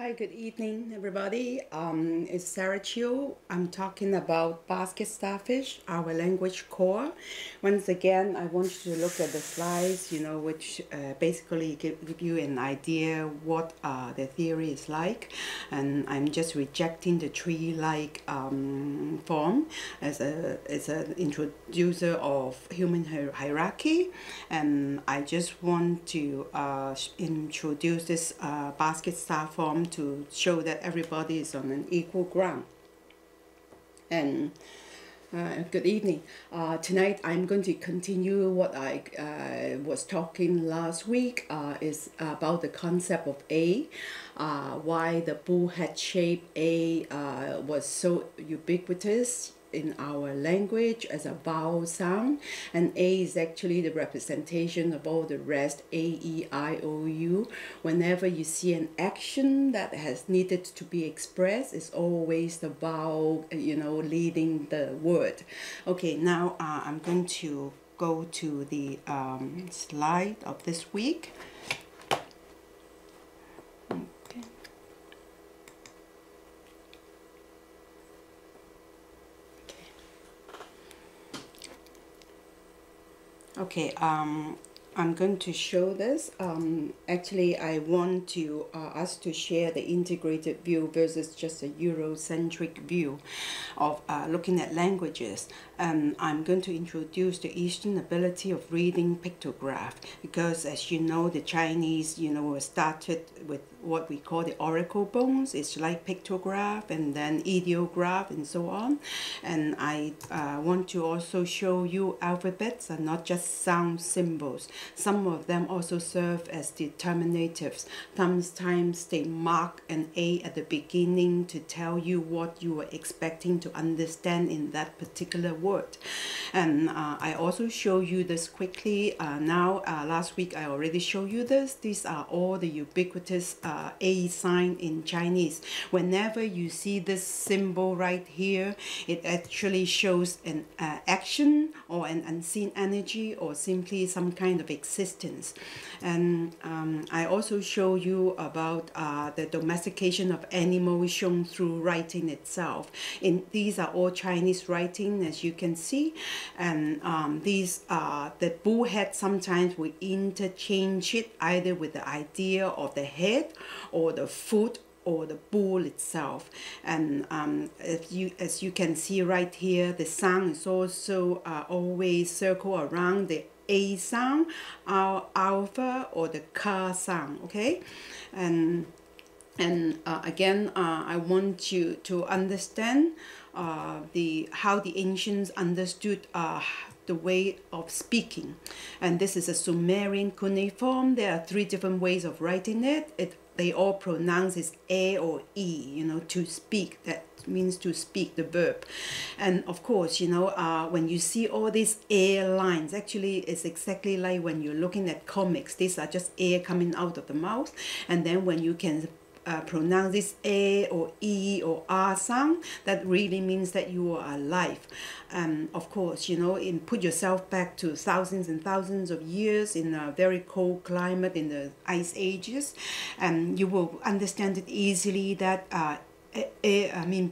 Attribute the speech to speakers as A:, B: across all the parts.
A: Hi, good evening, everybody. It's Sarah Chiu. I'm talking about basket starfish, our language core. Once again, I want you to look at the slides, which basically give you an idea what the theory is like. And I'm just rejecting the tree-like form as an introducer of human hierarchy. And I just want to introduce this basket star form to show that everybody is on an equal ground. And good evening. Tonight I'm going to continue what I was talking last week. Is about the concept of A, why the bullhead shape A was so ubiquitous in our language as a vowel sound, and A is actually the representation of all the rest, A, E, I, O, U. Whenever you see an action that has needed to be expressed, it's always the vowel, leading the word. Okay, now I'm going to go to the slide of this week. Okay, I'm going to show this. Actually, I want to us to share the integrated view versus just a Euro-centric view of looking at languages. I'm going to introduce the Eastern ability of reading pictograph because, as you know, the Chinese, started with what we call the oracle bones. It's like pictograph and then ideograph and so on. And I want to also show you alphabets and not just sound symbols. Some of them also serve as determinatives. Sometimes they mark an A at the beginning to tell you what you are expecting to understand in that particular word. And I also show you this quickly. Last week I already showed you this. These are all the ubiquitous A sign in Chinese. Whenever you see this symbol right here, it actually shows an action or an unseen energy or simply some kind of existence. And I also show you about the domestication of animals shown through writing itself. These are all Chinese writing, as you can see. And the bullhead, sometimes we interchange it either with the idea of the head or the foot or the bull itself. And as you can see right here, the sound is also always circle around the A sound, alpha, or the ka sound. Okay, and again, I want you to understand how the ancients understood the way of speaking. And this is a Sumerian cuneiform. There are 3 different ways of writing it. They all pronounce it A or E, to speak. That means to speak, the verb. And of course, when you see all these air lines, actually it's exactly like when you're looking at comics. These are just air coming out of the mouth. And then when you can pronounce this A or E or R sound, that really means that you are alive. Of course, put yourself back to thousands and thousands of years in a very cold climate in the ice ages, and you will understand it easily that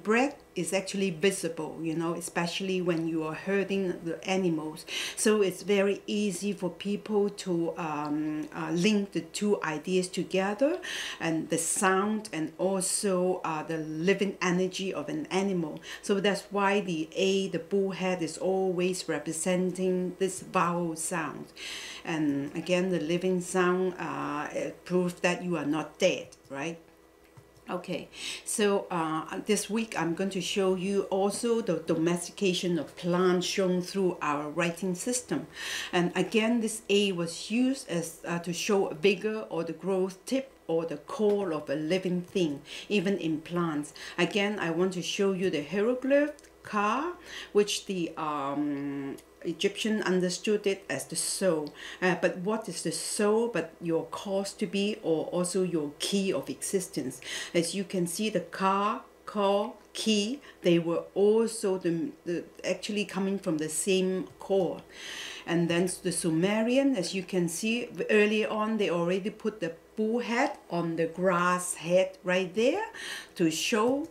A: breath is actually visible, especially when you are herding the animals. So it's very easy for people to link the 2 ideas together, and the sound and also the living energy of an animal. So that's why the bullhead is always representing this vowel sound. And again, the living sound proves that you are not dead, right? Okay, so this week I'm going to show you also the domestication of plants shown through our writing system. And again, this A was used as to show a vigor or the growth tip or the core of a living thing, even in plants. Again, I want to show you the hieroglyph Ka, which the Egyptian understood it as the soul. But what is the soul but your cause to be, or also your key of existence? As you can see, the Ka, Ko, Ki, they were also actually coming from the same core. And then the Sumerian, as you can see, early on they already put the bull head on the grass head right there to show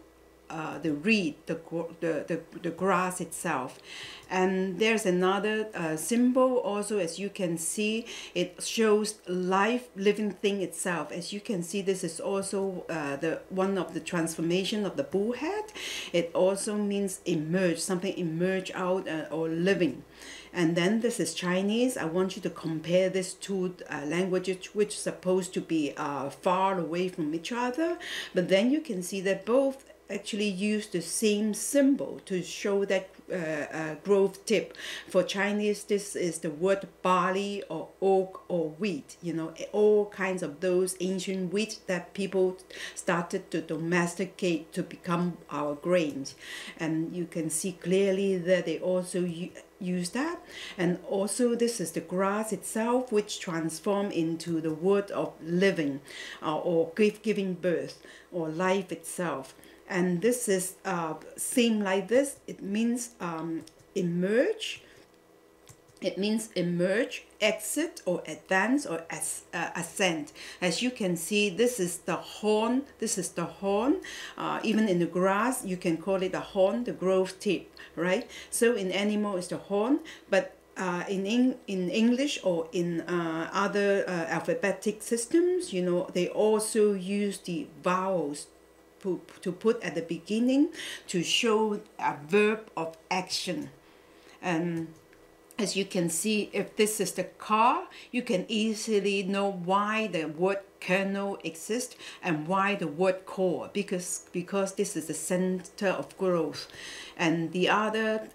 A: the reed, the grass itself. And there's another symbol also, as you can see, it shows life, living thing itself. As you can see, this is also the one of the transformation of the bull head. It also means emerge, something emerge out or living. And then this is Chinese. I want you to compare these two languages, which are supposed to be far away from each other, but then you can see that both actually use the same symbol to show that growth tip. For Chinese, this is the word barley or oak or wheat, you know, all kinds of those ancient wheat that people started to domesticate to become our grains. And you can see clearly that they also use that. And also this is the grass itself, which transform into the word of living or giving birth or life itself. And this is same like this. It means emerge. It means emerge, exit, or advance, or ascend. As you can see, this is the horn. This is the horn. Even in the grass, you can call it a horn, the growth tip, right? So in animal, it's the horn, but in English or in other alphabetic systems, you know, they also use the vowels to put at the beginning to show a verb of action. And as you can see, if this is the car, you can easily know why the word kernel exists and why the word core, because this is the center of growth. And the other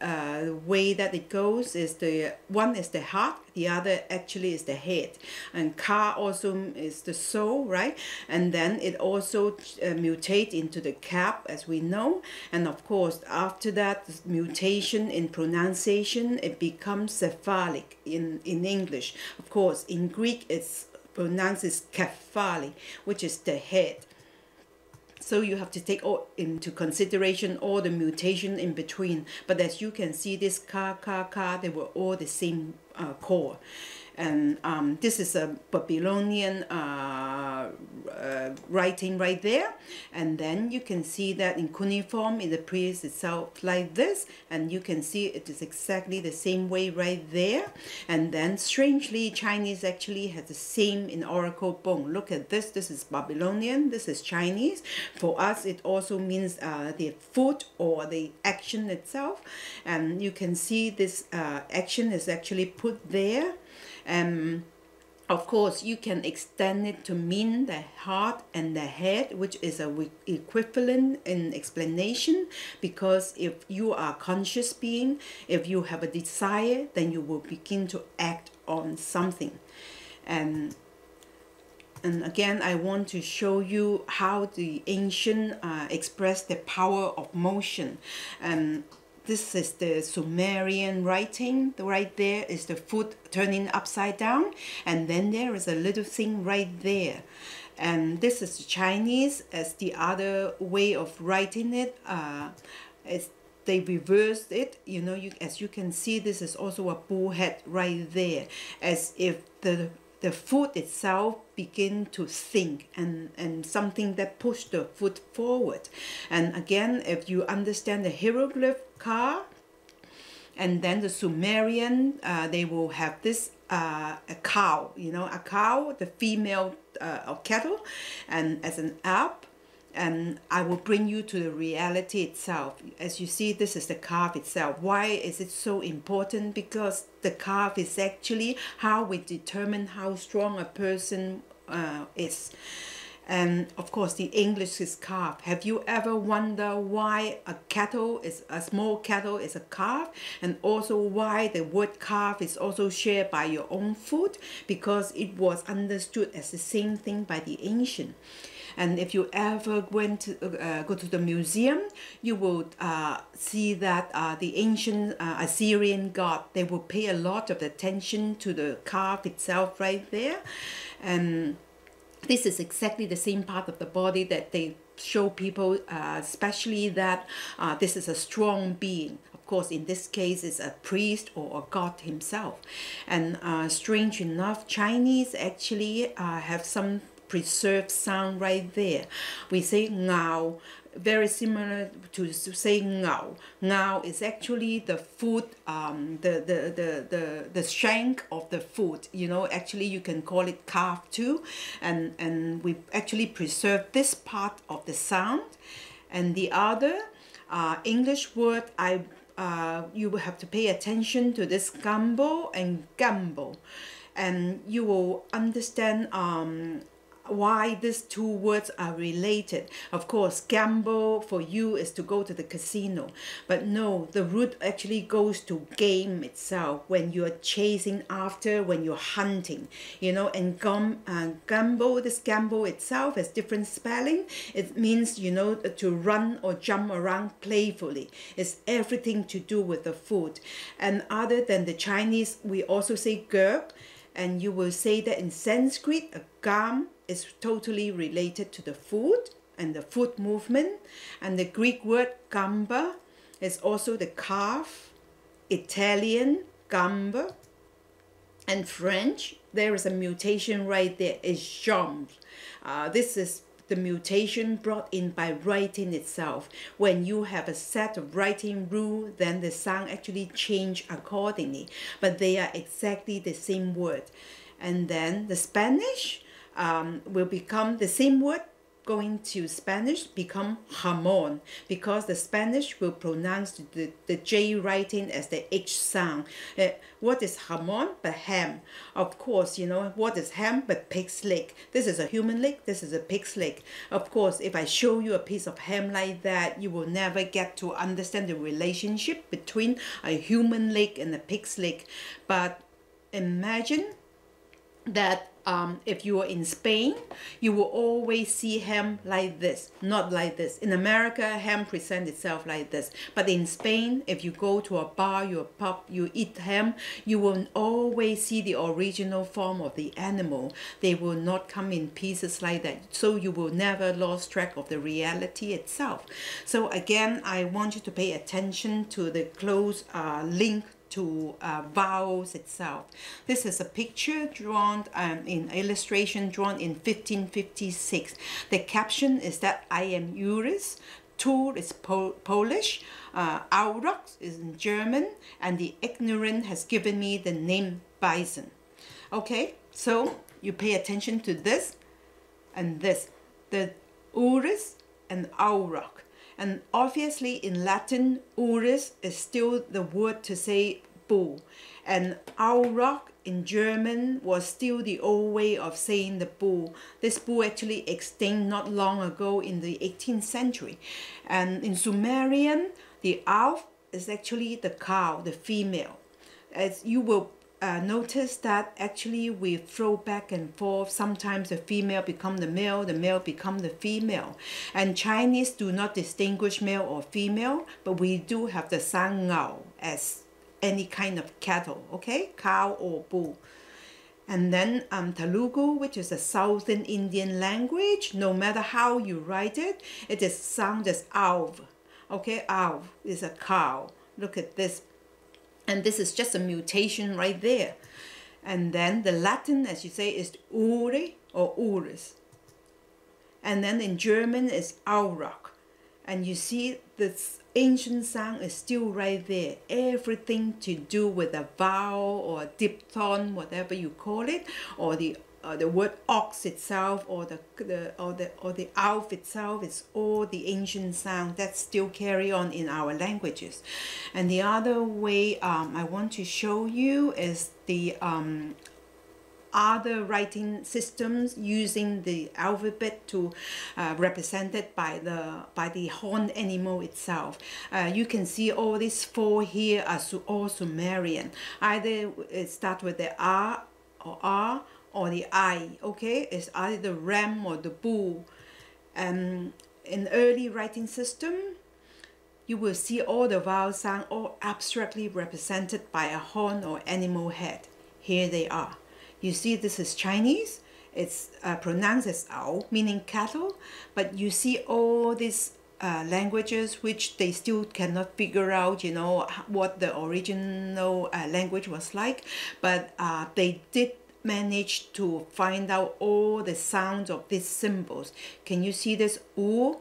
A: way that it goes is the one is the heart, the other actually is the head. And car also is the soul, right? And then it also mutates into the cap, as we know. And of course, after that mutation in pronunciation, it becomes cephalic in English. Of course, in Greek, it's pronounced as kephali, which is the head. So you have to take all into consideration all the mutation in between. But as you can see, this ka, they were all the same core. And this is a Babylonian writing right there. And then you can see that in cuneiform, it appears itself like this. And you can see it is exactly the same way right there. And then strangely, Chinese actually has the same in oracle bone. Look at this. This is Babylonian. This is Chinese. For us, it also means the foot or the action itself. And you can see this action is actually put there. Of course, you can extend it to mean the heart and the head, which is a equivalent in explanation, because if you are a conscious being, if you have a desire, then you will begin to act on something. And again, I want to show you how the ancient expressed the power of motion. This is the Sumerian writing. Right there is the foot turning upside down. And then there is a little thing right there. And this is Chinese, as the other way of writing it. They reversed it. You know, as you can see, this is also a bull head right there. As if the foot itself begin to think and something that pushed the foot forward. And again, if you understand the hieroglyph car and then the Sumerian, they will have this a cow, you know, a cow, the female of cattle, and as an app. And I will bring you to the reality itself. As you see, this is the calf itself. Why is it so important? Because the calf is actually how we determine how strong a person is. And of course, the English is calf. Have you ever wondered why a small cattle is a calf? And also why the word calf is also shared by your own foot? Because it was understood as the same thing by the ancient. And if you ever went to go to the museum, you will see that the ancient Assyrian god, they will pay a lot of attention to the calf itself right there. And this is exactly the same part of the body that they show people, especially that this is a strong being. Of course, in this case, it's a priest or a god himself. And strange enough, Chinese actually have some preserved sound right there. We say ngao, very similar to say ngao. Ngao is actually the food, the shank of the food. You know, actually you can call it calf too, and we actually preserve this part of the sound. And the other English word, you will have to pay attention to this gumbo and gumbo, and you will understand why these two words are related. Of course, gamble for you is to go to the casino, but no, the root actually goes to game itself, when you're chasing after, when you're hunting, you know. And gamble, this gamble itself has different spelling. It means, you know, to run or jump around playfully. It's everything to do with the food. And other than the Chinese, we also say gerb, and you will say that in Sanskrit, a gam is totally related to the food and the food movement. And the Greek word gamba is also the calf. Italian, gamba. And French, there is a mutation right there, is jambe. This is the mutation brought in by writing itself. When you have a set of writing rule, then the sound actually change accordingly. But they are exactly the same word. And then the Spanish will become the same word, going to Spanish, become jamón, because the Spanish will pronounce the J writing as the H sound. What is jamón but ham? Of course, you know, what is ham but pig's leg? This is a human leg, this is a pig's leg. Of course, if I show you a piece of ham like that, you will never get to understand the relationship between a human leg and a pig's leg. But imagine that if you are in Spain, you will always see ham like this, not like this. In America, ham presents itself like this. But in Spain, if you go to a bar, you a pub, you eat ham, you will always see the original form of the animal. They will not come in pieces like that. So you will never lose track of the reality itself. So again, I want you to pay attention to the close link to vowels itself. This is a picture drawn in illustration drawn in 1556. The caption is that I am Eurus, Tur is Polish, Aurochs is in German, and the ignorant has given me the name bison. Okay, so you pay attention to this and this, the Urus and Auroch. And obviously in Latin, Urus is still the word to say bull. And Auroch in German was still the old way of saying the bull. This bull actually extinct not long ago in the 18th century. And in Sumerian, the Alf is actually the cow, the female. As you will notice that actually we throw back and forth. Sometimes the female become the male become the female. And Chinese do not distinguish male or female, but we do have the sound ngao as any kind of cattle, okay, cow or bull. And then Telugu, which is a Southern Indian language, no matter how you write it, it is sound as alv. Okay, alv is a cow. Look at this. And this is just a mutation right there. And then the Latin, as you say, is ure or urus. And then in German is Auroch. And you see this ancient sound is still right there. Everything to do with a vowel or a diphthong, whatever you call it, or the word ox itself, or the alf itself, is all the ancient sound that still carry on in our languages. And the other way I want to show you is the other writing systems using the alphabet to represented by the horned animal itself. You can see all these four here are all Sumerian. Either it starts with the R or the I, okay? It's either the ram or the bull. In early writing system, you will see all the vowel sound all abstractly represented by a horn or animal head. Here they are. You see this is Chinese. It's pronounced as ao, meaning cattle. But you see all these languages which they still cannot figure out, you know, what the original language was like. But they did managed to find out all the sounds of these symbols. Can you see this? U,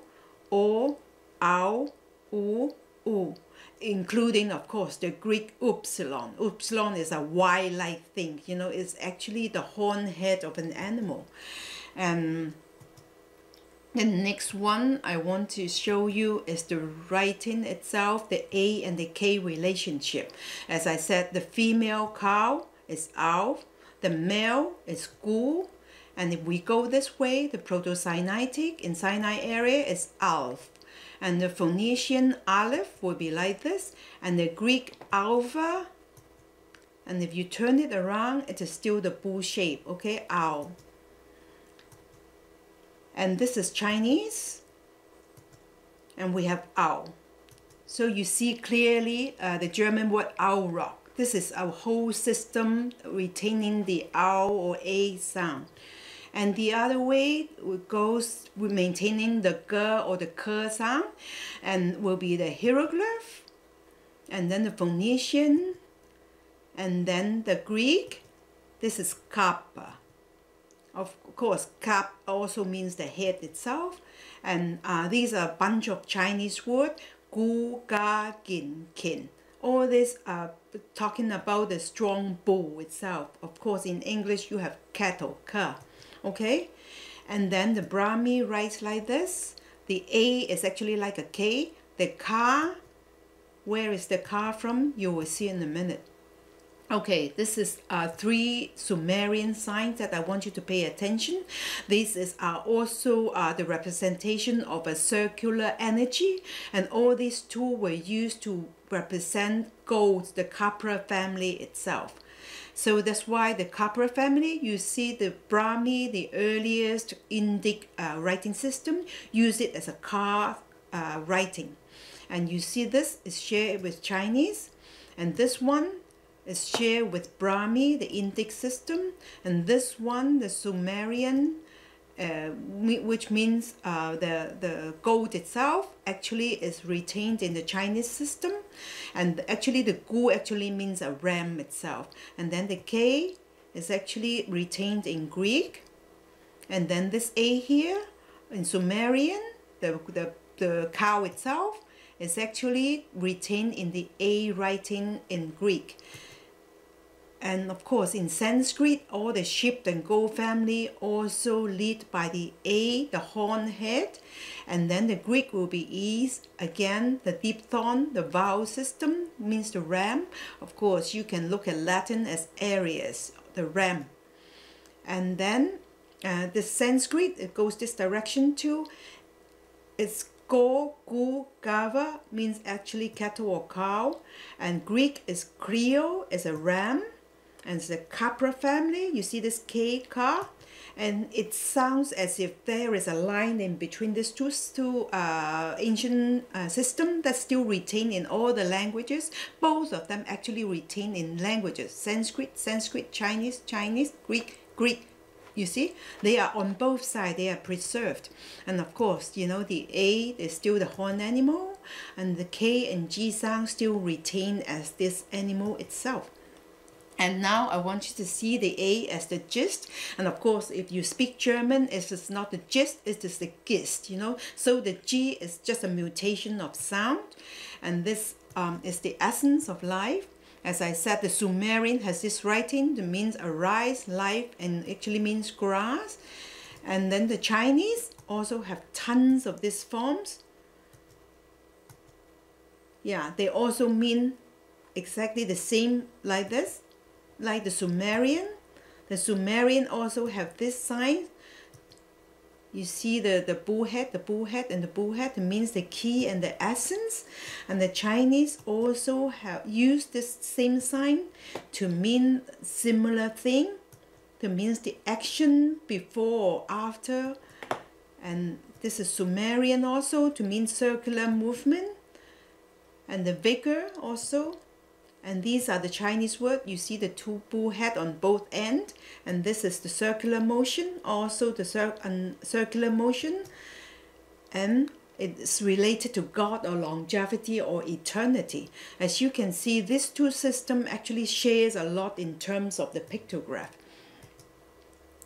A: O, ow, U, U. Including, of course, the Greek upsilon. Upsilon is a Y-like thing, you know, it's actually the horn head of an animal. And the next one I want to show you is the writing itself, the A and the K relationship. As I said, the female cow is ow, the male is gu, and if we go this way, the Proto-Sinaitic in Sinai area is alf. And the Phoenician aleph will be like this, and the Greek alpha, and if you turn it around, it is still the bull shape, okay, ow. And this is Chinese, and we have ow. So you see clearly the German word ow rock. This is our whole system retaining the ow or a sound. And the other way goes with maintaining the g or the k sound, and will be the hieroglyph, and then the Phoenician, and then the Greek. This is kappa. Of course, kap also means the head itself, and these are a bunch of Chinese words, gu, ga, gin, kin. All this are talking about the strong bull itself. Of course, in English you have cattle, ka. Okay, and then the Brahmi writes like this. The A is actually like a K. The ka, where is the ka from? You will see in a minute. Okay, this is 3 Sumerian signs that I want you to pay attention. This is also the representation of a circular energy, and all these two were used to represent gods, the Capra family itself. So that's why the Capra family, you see the Brahmi, the earliest Indic writing system, use it as a ka writing. And you see this is shared with Chinese, and this one is shared with Brahmi, the Indic system, and this one, the Sumerian, which means the gold itself actually is retained in the Chinese system, and actually the gu actually means a ram itself, and then the K is actually retained in Greek, and then this A here in Sumerian, the cow itself is actually retained in the A writing in Greek. And of course, in Sanskrit, all the sheep and goat family also lead by the A, the horn head. And then the Greek will be E's. Again, the diphthong, the vowel system means the ram. Of course, you can look at Latin as Aries, the ram. And then the Sanskrit, it goes this direction too. It's go, gu, gava, means actually cattle or cow. And Greek is Creole, is a ram. And it's the Capra family. You see this K, ka, and it sounds as if there is a line in between these two ancient systems that's still retained in all the languages. Both of them actually retain in languages. Sanskrit, Chinese, Greek. You see, they are on both sides, they are preserved. And of course, you know, the A is still the horn animal, and the K and G sound still retained as this animal itself. And now I want you to see the A as the gist. And of course, if you speak German, it's not the gist, it's just the gist, you know. So the G is just a mutation of sound. And this is the essence of life. As I said, the Sumerian has this writing that means arise, life, and actually means grass. And then the Chinese also have tons of these forms. Yeah, they also mean exactly the same like this. Like the Sumerian. The Sumerian also have this sign. You see the bullhead and the bullhead means the key and the essence. And the Chinese also have used this same sign to mean similar thing. That means the action before or after. And this is Sumerian also to mean circular movement. And the vigor also. And these are the Chinese words. You see the two bullhead on both ends. And this is the circular motion, also the circular motion. And it's related to God or longevity or eternity. As you can see, these two systems actually shares a lot in terms of the pictograph.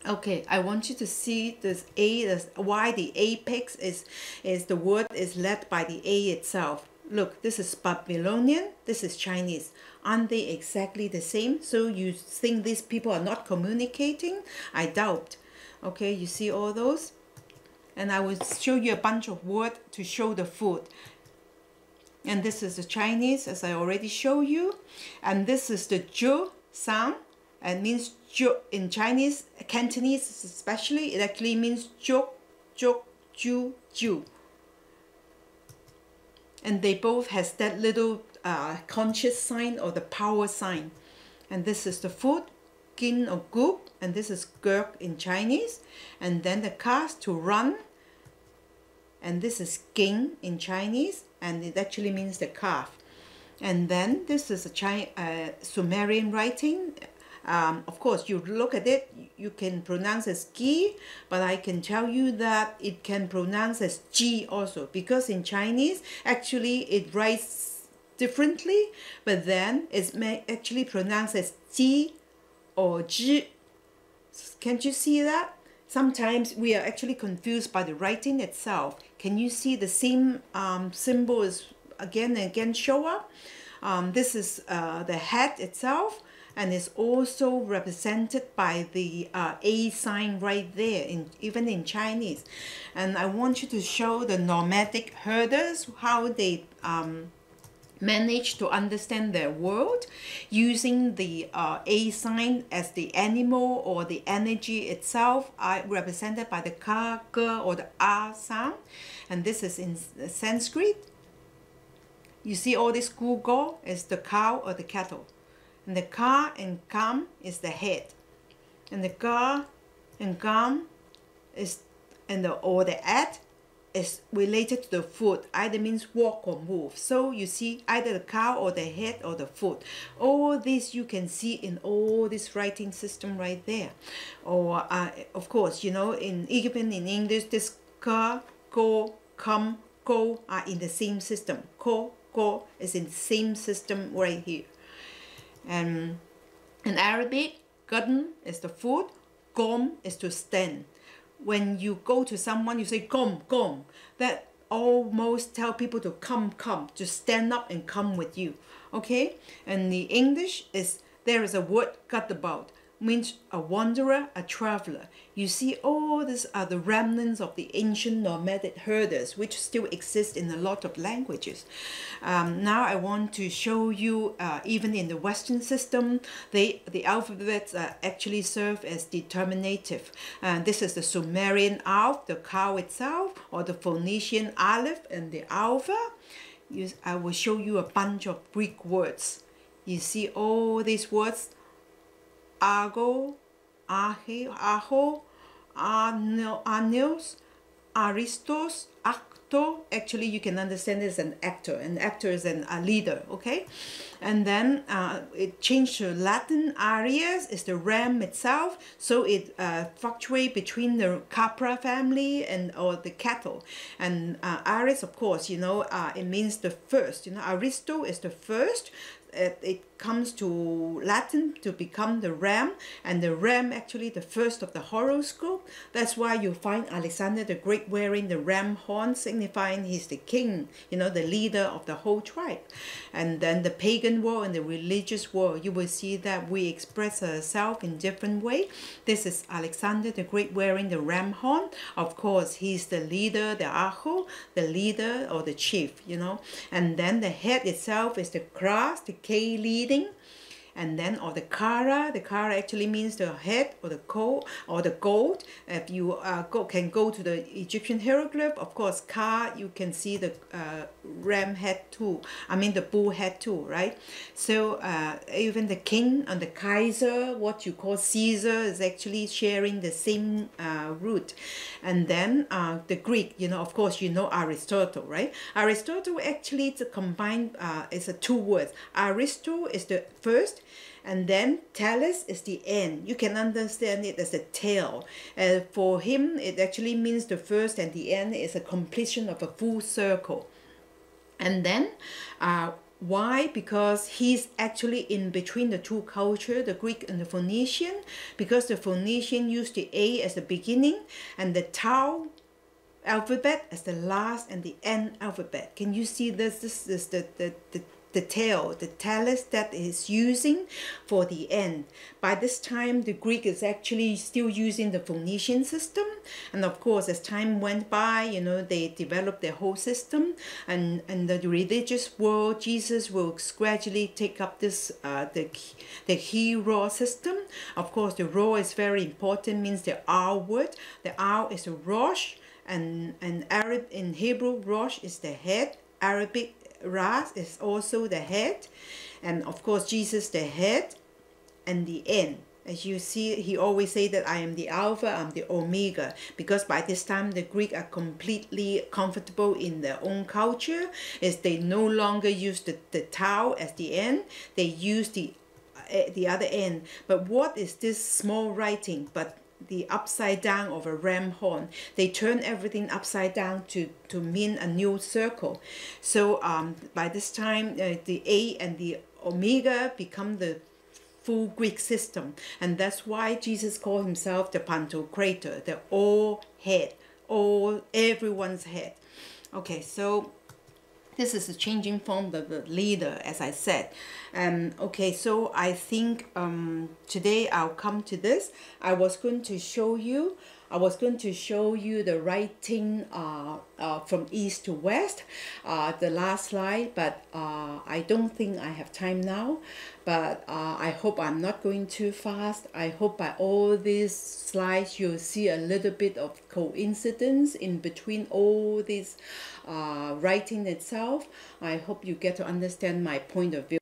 A: Okay, I want you to see this A, this, why the apex is the word is led by the A itself. Look, this is Babylonian, this is Chinese. Aren't they exactly the same? So you think these people are not communicating? I doubt. Okay, you see all those? And I will show you a bunch of words to show the food. And this is the Chinese, as I already showed you. And this is the Zhu sound. And means Zhu in Chinese, Cantonese especially, it actually means Zhuk, Zhuk, Ju, Ju. And they both has that little conscious sign or the power sign. And this is the food, kin or guk, and this is gurk in Chinese. And then the cast to run, and this is ging in Chinese, and it actually means the calf. And then this is a Sumerian writing. Of course, you look at it, you can pronounce as gi, but I can tell you that it can pronounce as ji also, because in Chinese, actually it writes differently, but then it's actually pronounced as ji or ji. Can't you see that? Sometimes we are actually confused by the writing itself. Can you see the same symbols again and again show up? This is the head itself, and is also represented by the A sign right there, even in Chinese. And I want you to show the nomadic herders, how they manage to understand their world using the A sign as the animal or the energy itself, represented by the ka, ge, or the a sound. And this is in Sanskrit. You see all this gugo is the cow or the cattle. And the ka and kam is the head. And the ga and gam is, and the or the at is related to the foot, either means walk or move. So you see either the cow or the head or the foot. All this you can see in all this writing system right there. Or of course, you know, even in English, this ka, go, come, go are in the same system. Ko, go is in the same system right here. And in Arabic, gadn is the food, gom is to stand. When you go to someone, you say gom, gom. That almost tell people to come, to stand up and come with you. Okay? And the English is, there is a word gadabout, means a wanderer, a traveler. You see, all these are the remnants of the ancient nomadic herders, which still exist in a lot of languages. Now I want to show you, even in the Western system, the alphabets actually serve as determinative. This is the Sumerian alph, the cow itself, or the Phoenician aleph and the alpha. I will show you a bunch of Greek words. You see all these words: Argo, Aho, Anios, Aristos, Acto. Actually, you can understand it as an actor. An actor is a leader, okay? And then it changed to Latin. Aries is the ram itself, so it fluctuates between the Capra family and or the cattle. And Aries, of course, you know, it means the first. You know, Aristo is the first. It comes to Latin to become the ram, and the ram actually the first of the horoscope. That's why you find Alexander the Great wearing the ram horn, signifying he's the king, you know, the leader of the whole tribe. And then the pagan world and the religious world, you will see that we express ourselves in different way. This is Alexander the Great wearing the ram horn. Of course, he's the leader, the aho, the leader or the chief, you know. And then the head itself is the kras, the K leading. And then, or the kara actually means the head or the coal or the gold. If you can go to the Egyptian hieroglyph, of course, ka, you can see the ram head too. I mean the bull head too, right? So even the king and the Kaiser, what you call Caesar, is actually sharing the same root. And then the Greek, you know, of course, you know Aristotle, right? Aristotle actually it's a combined, it's a two words. Aristo is the first, and then telos is the end. You can understand it as a tail. For him, it actually means the first and the end is a completion of a full circle. And then Why? Because he's actually in between the two cultures, the Greek and the Phoenician, because the Phoenician used the A as the beginning and the Tau alphabet as the last and the N alphabet. Can you see this? This is the tail, the talus that is using for the end. By this time, the Greek is actually still using the Phoenician system. And of course, as time went by, you know, they developed their whole system. And the religious world, Jesus will gradually take up this, the hero system. Of course, the ro is very important, means the R word. The R is a Rosh. And Arab in Hebrew, Rosh is the head. Arabic, Ras is also the head, and of course Jesus the head and the end. As you see, he always say that I am the Alpha, I'm the Omega, because by this time the Greek are completely comfortable in their own culture, as they no longer use the Tau as the end, they use the other end. But what is this small writing but the upside down of a ram horn? They turn everything upside down to mean a new circle. So by this time the A and the Omega become the full Greek system, and that's why Jesus called himself the Pantocrator, the all head, everyone's head. Okay, so this is a changing form of the leader, as I said. Okay, so I think today I'll come to this. I was going to show you the writing from east to west, the last slide, but I don't think I have time now. But I hope I'm not going too fast. I hope by all these slides you'll see a little bit of coincidence in between all these writing itself. I hope you get to understand my point of view.